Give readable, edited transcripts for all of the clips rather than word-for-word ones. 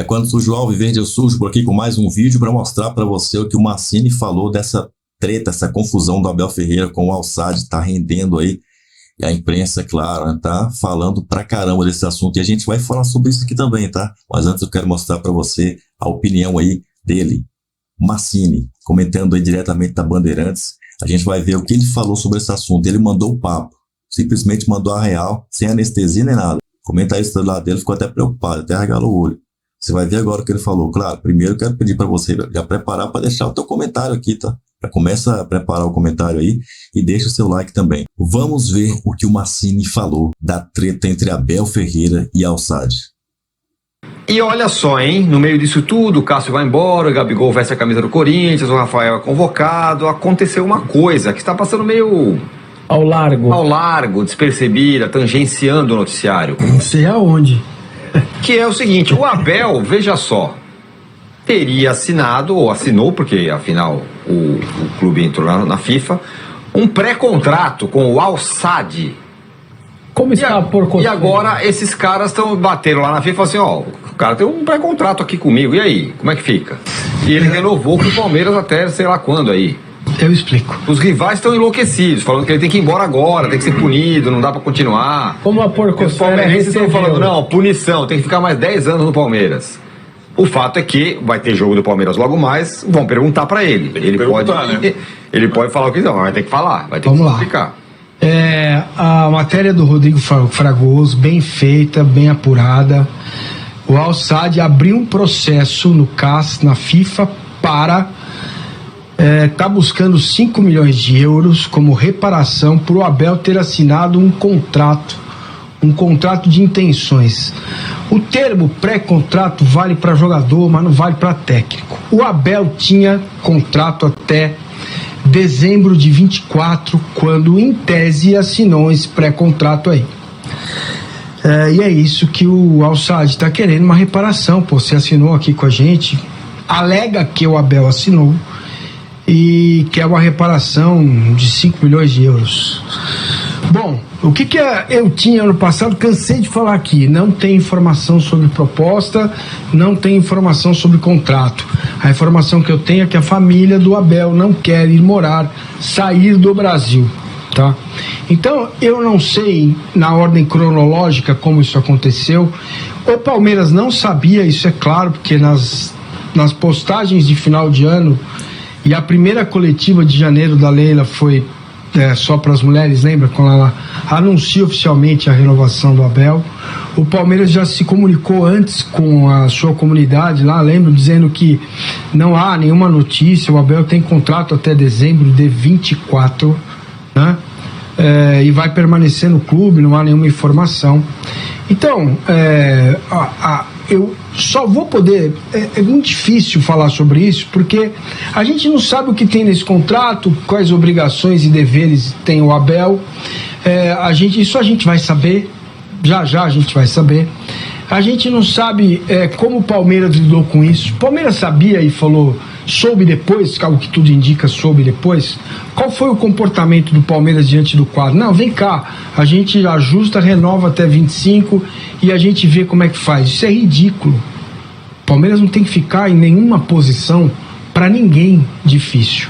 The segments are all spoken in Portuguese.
Quando surgiu o Alviverde, eu surjo por aqui com mais um vídeo para mostrar para você o que o Mancini falou dessa treta, essa confusão do Abel Ferreira com o Al-Sadd, tá rendendo aí. E a imprensa, claro, né, tá falando pra caramba desse assunto. E a gente vai falar sobre isso aqui também, tá? Mas antes eu quero mostrar para você a opinião aí dele, Mancini, comentando aí diretamente da Bandeirantes. A gente vai ver o que ele falou sobre esse assunto. Ele mandou o papo, simplesmente mandou a real, sem anestesia nem nada. O comentarista do lado dele ficou até preocupado, até arregalou o olho. Você vai ver agora o que ele falou. Claro, primeiro eu quero pedir para você já preparar para deixar o teu comentário aqui, tá? Já começa a preparar o comentário aí e deixa o seu like também. Vamos ver o que o Mancini falou da treta entre Abel Ferreira e Al-Sadd. E olha só, hein? No meio disso tudo, o Cássio vai embora, o Gabigol veste a camisa do Corinthians, o Rafael é convocado. Aconteceu uma coisa que está passando meio ao largo, despercebida, tangenciando o noticiário. Não sei aonde. Que é o seguinte, o Abel, veja só, teria assinado, ou assinou, porque afinal o clube entrou na FIFA, um pré-contrato com o Al-Sadd. Como está por conta? E agora esses caras bateram lá na FIFA e falaram assim, ó, o cara tem um pré-contrato aqui comigo, e aí, como é que fica? E ele renovou com o Palmeiras até sei lá quando aí. Eu explico. Os rivais estão enlouquecidos, falando que ele tem que ir embora agora, tem que ser punido, não dá pra continuar. Como a porcosfera os palmeirenses estão falando, não, punição, tem que ficar mais 10 anos no Palmeiras. O fato é que vai ter jogo do Palmeiras logo mais, vão perguntar pra ele. Ele pode falar o que quiser, mas vai ter que falar, vai ter que explicar. A matéria do Rodrigo Fragoso, bem feita, bem apurada. O Al-Sadd abriu um processo no CAS, na FIFA, para tá buscando 5 milhões de euros como reparação por o Abel ter assinado um contrato de intenções. O termo pré-contrato vale para jogador, mas não vale para técnico. O Abel tinha contrato até dezembro de 24, quando em tese assinou esse pré-contrato aí. E é isso que o Al-Sadd está querendo, uma reparação. Pô, você assinou aqui com a gente, alega que o Abel assinou e quer uma reparação de 5 milhões de euros. Bom, o que eu tinha ano passado, cansei de falar aqui, não tem informação sobre proposta, não tem informação sobre contrato. A informação que eu tenho é que a família do Abel não quer sair do Brasil, tá? Então, eu não sei na ordem cronológica como isso aconteceu. O Palmeiras não sabia, isso é claro, porque nas postagens de final de ano e a primeira coletiva de janeiro da Leila foi só para as mulheres, lembra? Quando ela anuncia oficialmente a renovação do Abel. O Palmeiras já se comunicou antes com a sua comunidade lá, lembro, dizendo que não há nenhuma notícia, o Abel tem contrato até dezembro de 24, né? E vai permanecer no clube, não há nenhuma informação. Então, eu só vou poder... É muito difícil falar sobre isso, porque a gente não sabe o que tem nesse contrato, quais obrigações e deveres tem o Abel. Isso a gente vai saber, já a gente vai saber. A gente não sabe como o Palmeiras lidou com isso. O Palmeiras sabia e soube depois, algo que tudo indica, soube depois. Qual foi o comportamento do Palmeiras diante do quadro? Não, vem cá, a gente ajusta, renova até 25 e a gente vê como é que faz. Isso é ridículo. O Palmeiras não tem que ficar em nenhuma posição para ninguém difícil.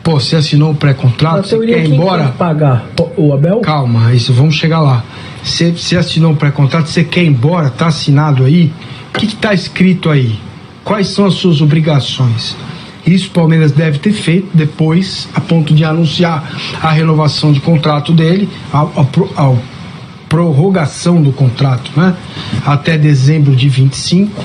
Pô, você assinou o pré-contrato, você quer ir embora? Tem que pagar o Abel? Calma, vamos chegar lá. Você assinou um pré-contrato, você quer ir embora, tá assinado aí? O que está escrito aí? Quais são as suas obrigações? Isso o Palmeiras deve ter feito depois, a ponto de anunciar a renovação de contrato dele, a prorrogação do contrato, né? Até dezembro de 25.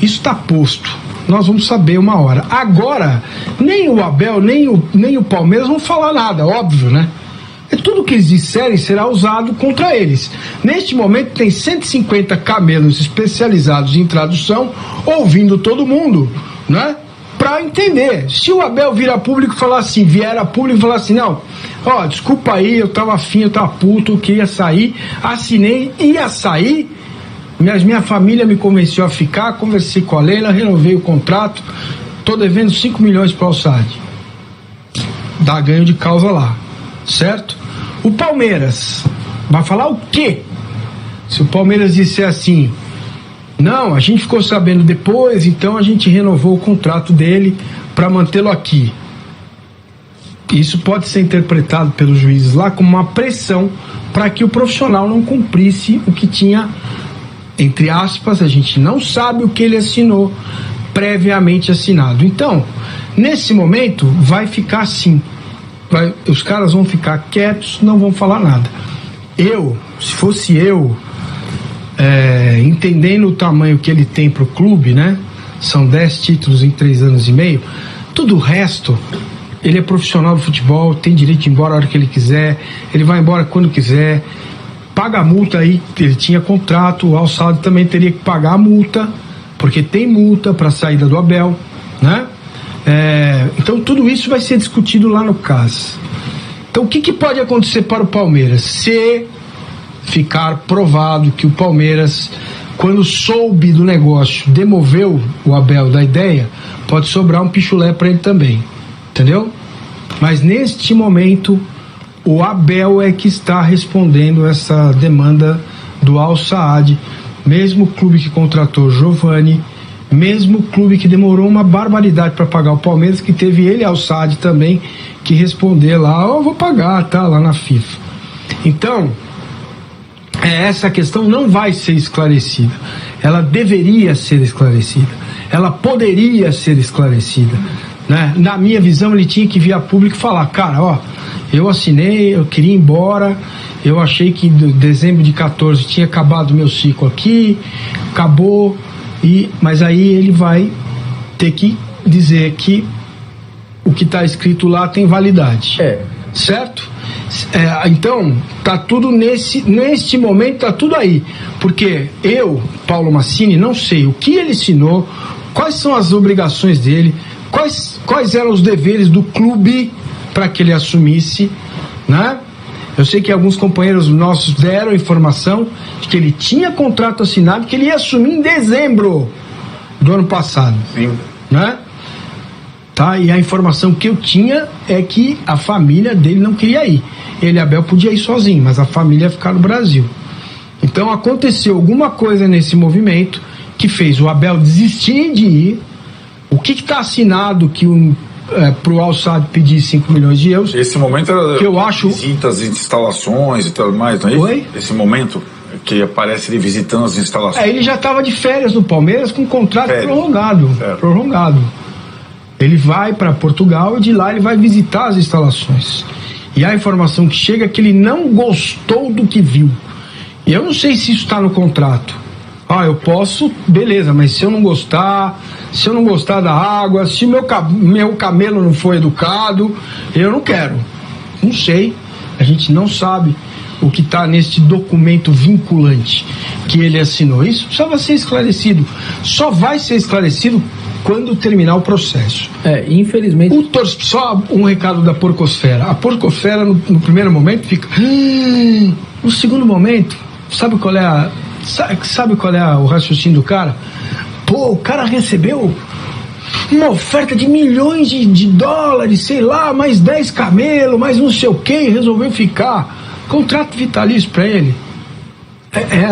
Isso está posto. Nós vamos saber uma hora. Agora, nem o Abel, nem o Palmeiras vão falar nada, óbvio, né? Tudo que eles disserem será usado contra eles. Neste momento tem 150 camelos especializados em tradução, ouvindo todo mundo, né? Para entender. Se o Abel vier a público e falar assim, não, desculpa aí, eu tava afim, eu tava puto, eu queria sair, assinei, ia sair, mas minha família me convenceu a ficar, conversei com a Leila, renovei o contrato, tô devendo 5 milhões para o Al-Sadd. Dá ganho de causa lá, certo? O Palmeiras vai falar o quê? Se o Palmeiras disser assim, Não, a gente ficou sabendo depois, então a gente renovou o contrato dele para mantê-lo aqui. Isso pode ser interpretado pelos juízes lá como uma pressão para que o profissional não cumprisse o que tinha, entre aspas, a gente não sabe o que ele assinou, previamente assinado. Então, nesse momento, vai ficar assim. Os caras vão ficar quietos, não vão falar nada. Se fosse eu, entendendo o tamanho que ele tem para o clube, né? São 10 títulos em 3 anos e meio. Tudo o resto, ele é profissional do futebol, tem direito de ir embora a hora que ele quiser, ele vai embora quando quiser, paga a multa aí, ele tinha contrato, o Al-Saad também teria que pagar a multa, porque tem multa para a saída do Abel, né? Então tudo isso vai ser discutido lá no CAS. Então o que pode acontecer para o Palmeiras? Se ficar provado que o Palmeiras, quando soube do negócio, demoveu o Abel da ideia, pode sobrar um pichulé para ele também, entendeu? Mas neste momento o Abel é que está respondendo essa demanda do Al-Saad, mesmo clube que contratou Giovani, mesmo clube que demorou uma barbaridade para pagar o Palmeiras, que teve ele, Al-Saad, também que responder lá, vou pagar, tá lá na FIFA. Então essa questão não vai ser esclarecida, ela deveria ser esclarecida, ela poderia ser esclarecida, né? Na minha visão, ele tinha que vir a público e falar, cara, eu assinei, eu queria ir embora, eu achei que em dezembro de 14 tinha acabado o meu ciclo aqui, acabou, mas aí ele vai ter que dizer que o que está escrito lá tem validade, certo? Então, tá tudo neste momento, tá tudo aí, porque eu, Paulo Massini, não sei o que ele assinou, quais são as obrigações dele, quais eram os deveres do clube para que ele assumisse, né? Eu sei que alguns companheiros nossos deram informação de que ele tinha contrato assinado, que ele ia assumir em dezembro do ano passado. Sim. Né? Tá? E a informação que eu tinha é que a família dele não queria ir. Ele, Abel, podia ir sozinho, mas a família ia ficar no Brasil. Então aconteceu alguma coisa nesse movimento que fez o Abel desistir de ir. O que está assinado que para o Al-Saad pedir 5 milhões de euros? Esse momento era que eu acho... visitas, instalações e tudo mais, não é isso? Oi? Esse momento que aparece ele visitando as instalações. Ele já estava de férias no Palmeiras com um contrato prorrogado. Ele vai para Portugal e de lá ele vai visitar as instalações. E a informação que chega é que ele não gostou do que viu. E eu não sei se isso está no contrato. Eu posso, beleza, mas se eu não gostar da água, se meu camelo não for educado, eu não quero. Não sei, a gente não sabe o que está nesse documento vinculante que ele assinou. Isso precisava ser esclarecido. Só vai ser esclarecido quando terminar o processo. Infelizmente. Só um recado da porcosfera. A porcosfera no primeiro momento fica. No segundo momento, sabe qual é o raciocínio do cara? O cara recebeu uma oferta de milhões de dólares, sei lá, mais 10 camelos, mais não sei o que, e resolveu ficar. Contrato vitalício para ele.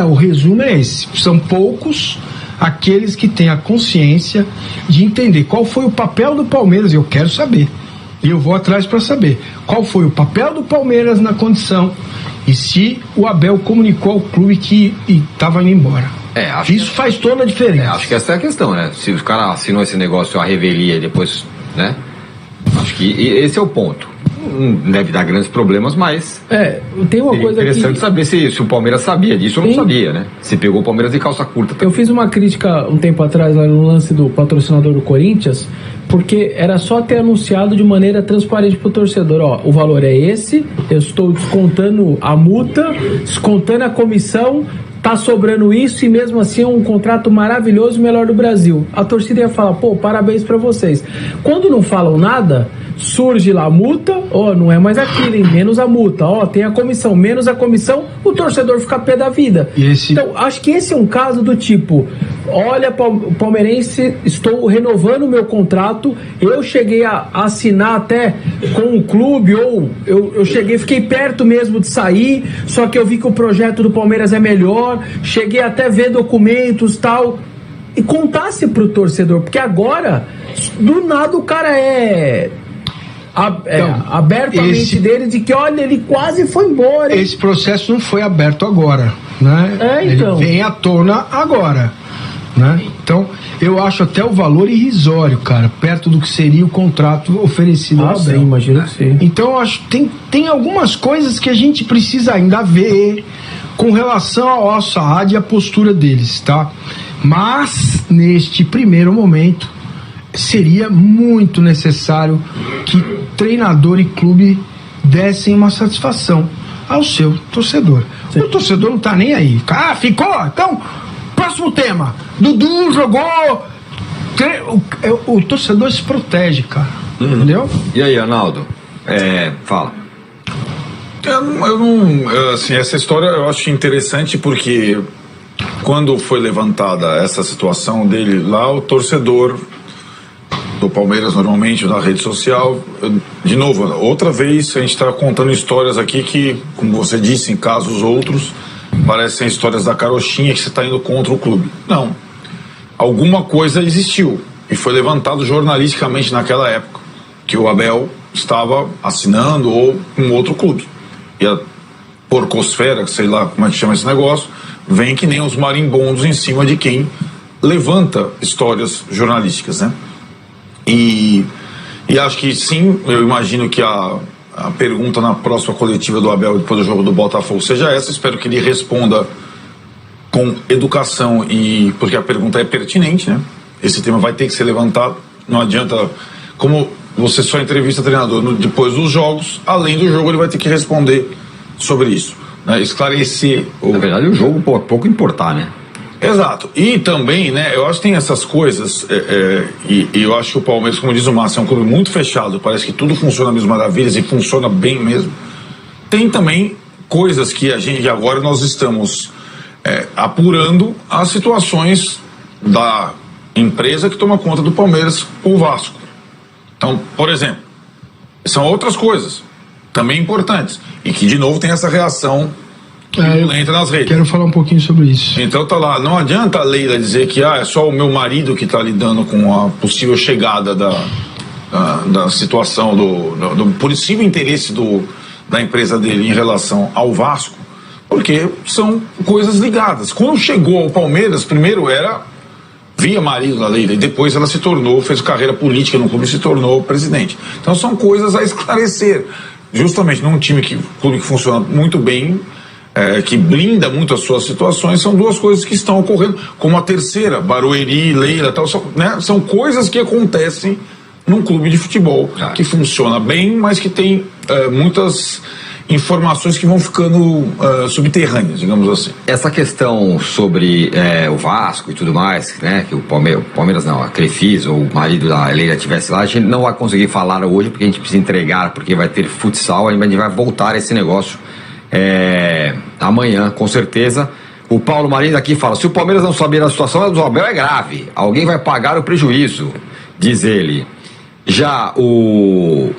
O resumo é esse. São poucos aqueles que têm a consciência de entender qual foi o papel do Palmeiras. Eu quero saber. E eu vou atrás para saber qual foi o papel do Palmeiras na condição e se o Abel comunicou ao clube que estava indo embora. Isso faz toda a diferença. Acho que essa é a questão, né? Se os caras assinam esse negócio, a revelia e depois, né? Acho que esse é o ponto. Não deve dar grandes problemas, mas tem uma coisa interessante saber se o Palmeiras sabia disso ou não sabia, né? Se pegou o Palmeiras de calça curta também. Eu fiz uma crítica um tempo atrás lá no lance do patrocinador do Corinthians, porque era só ter anunciado de maneira transparente pro torcedor, o valor é esse, eu estou descontando a multa, descontando a comissão, tá sobrando isso e mesmo assim é um contrato maravilhoso, melhor do Brasil. A torcida ia falar, parabéns pra vocês. Quando não falam nada, surge lá a multa, não é mais aquilo, hein? Menos a multa, tem a comissão, menos a comissão, o torcedor fica pé da vida. Então, acho que esse é um caso do tipo, olha, palmeirense, estou renovando o meu contrato, eu cheguei a assinar até com o clube, ou eu fiquei perto mesmo de sair, só que eu vi que o projeto do Palmeiras é melhor, cheguei até a ver documentos e tal, e contasse pro torcedor, porque agora, do nada o cara aberto a mente dele de que, olha, ele quase foi embora. Esse processo não foi aberto agora, né? Então. Ele vem à tona agora, né? Então, eu acho até o valor irrisório, cara, perto do que seria o contrato oferecido ao Abel. Sim, imagino que sim. Então, eu acho que tem algumas coisas que a gente precisa ainda ver com relação ao Al-Saad e a postura deles, tá? Mas, neste primeiro momento, seria muito necessário que treinador e clube dessem uma satisfação ao seu torcedor. Sim. O torcedor não tá nem aí. Ah, ficou? Então, próximo tema. Dudu jogou. O torcedor se protege, cara. Entendeu? E aí, Arnaldo? Fala. Assim, essa história eu acho interessante porque quando foi levantada essa situação dele lá, o torcedor do Palmeiras, normalmente, na rede social, de novo, outra vez a gente está contando histórias aqui que, como você disse, em casos outros, parecem histórias da carochinha que você está indo contra o clube. Não. Alguma coisa existiu e foi levantado jornalisticamente naquela época que o Abel estava assinando ou com outro clube. E a porcosfera, sei lá como é que chama esse negócio, vem que nem os marimbondos em cima de quem levanta histórias jornalísticas, né? E acho que sim, eu imagino que a pergunta na próxima coletiva do Abel depois do jogo do Botafogo seja essa. Espero que ele responda com educação, e porque a pergunta é pertinente, né? Esse tema vai ter que ser levantado. Não adianta, como você só entrevista treinador depois dos jogos, além do jogo ele vai ter que responder sobre isso, né? Esclarecer. Na verdade, o jogo pouco importar, né? Exato. E também, né, eu acho que tem essas coisas, e eu acho que o Palmeiras, como diz o Márcio, é um clube muito fechado, parece que tudo funciona a mil maravilhas e funciona bem mesmo. Tem também coisas que a gente agora nós estamos apurando as situações da empresa que toma conta do Palmeiras, o Vasco. Então, por exemplo, são outras coisas também importantes e que de novo tem essa reação entra nas redes. Quero falar um pouquinho sobre isso. Então tá lá, não adianta a Leila dizer que é só o meu marido que está lidando com a possível chegada da situação do possível interesse da empresa dele em relação ao Vasco, porque são coisas ligadas. Quando chegou ao Palmeiras, primeiro era via marido da Leila, e depois ela fez carreira política no clube e se tornou presidente. Então são coisas a esclarecer. Justamente num clube que funciona muito bem, que blinda muito as suas situações, são duas coisas que estão ocorrendo, como a terceira, Barueri, Leila, tal, são coisas que acontecem num clube de futebol, que funciona bem, mas que tem muitas informações que vão ficando subterrâneas, digamos assim. Essa questão sobre o Vasco e tudo mais, né, que o Palmeiras não, a Crefisa ou o marido da Leila estivesse lá, a gente não vai conseguir falar hoje porque a gente precisa entregar, porque vai ter futsal, a gente vai voltar a esse negócio amanhã, com certeza. O Paulo Marinho aqui fala: se o Palmeiras não saber a situação do Abel, é grave, alguém vai pagar o prejuízo, diz ele. Já o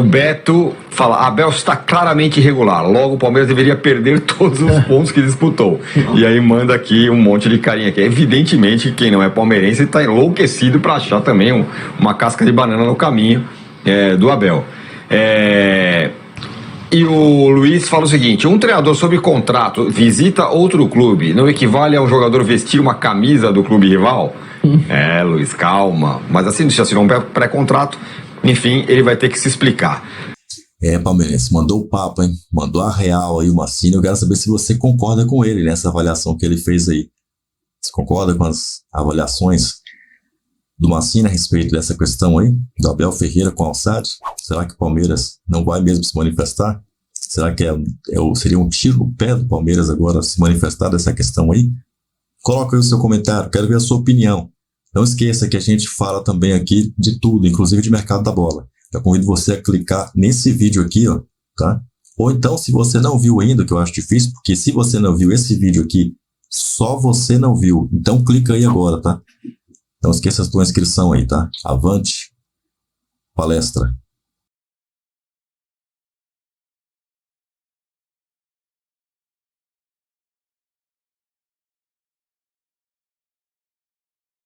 Beto fala: Abel está claramente irregular, logo o Palmeiras deveria perder todos os pontos que disputou. E aí manda aqui um monte de carinha aqui. Evidentemente quem não é palmeirense está enlouquecido para achar também uma casca de banana no caminho do Abel. E o Luiz fala o seguinte: um treinador sob contrato visita outro clube, não equivale a um jogador vestir uma camisa do clube rival? Luiz, calma. Mas assim, se assinou um pré-contrato, enfim, ele vai ter que se explicar. Palmeirense, mandou o papo, hein? Mandou a real aí, o Massini. Eu quero saber se você concorda com ele nessa avaliação que ele fez aí. Você concorda com as avaliações do Massini a respeito dessa questão aí, do Abel Ferreira com o Al-Sadd? Será que o Palmeiras não vai mesmo se manifestar? Será que seria um tiro no pé do Palmeiras agora se manifestar dessa questão aí? Coloca aí o seu comentário, quero ver a sua opinião. Não esqueça que a gente fala também aqui de tudo, inclusive de mercado da bola. Eu convido você a clicar nesse vídeo aqui, ó, tá? Ou então, se você não viu ainda, que eu acho difícil, porque se você não viu esse vídeo aqui Só você não viu. Então clica aí agora, tá? Não esqueça a tua inscrição aí, tá? Avante palestra.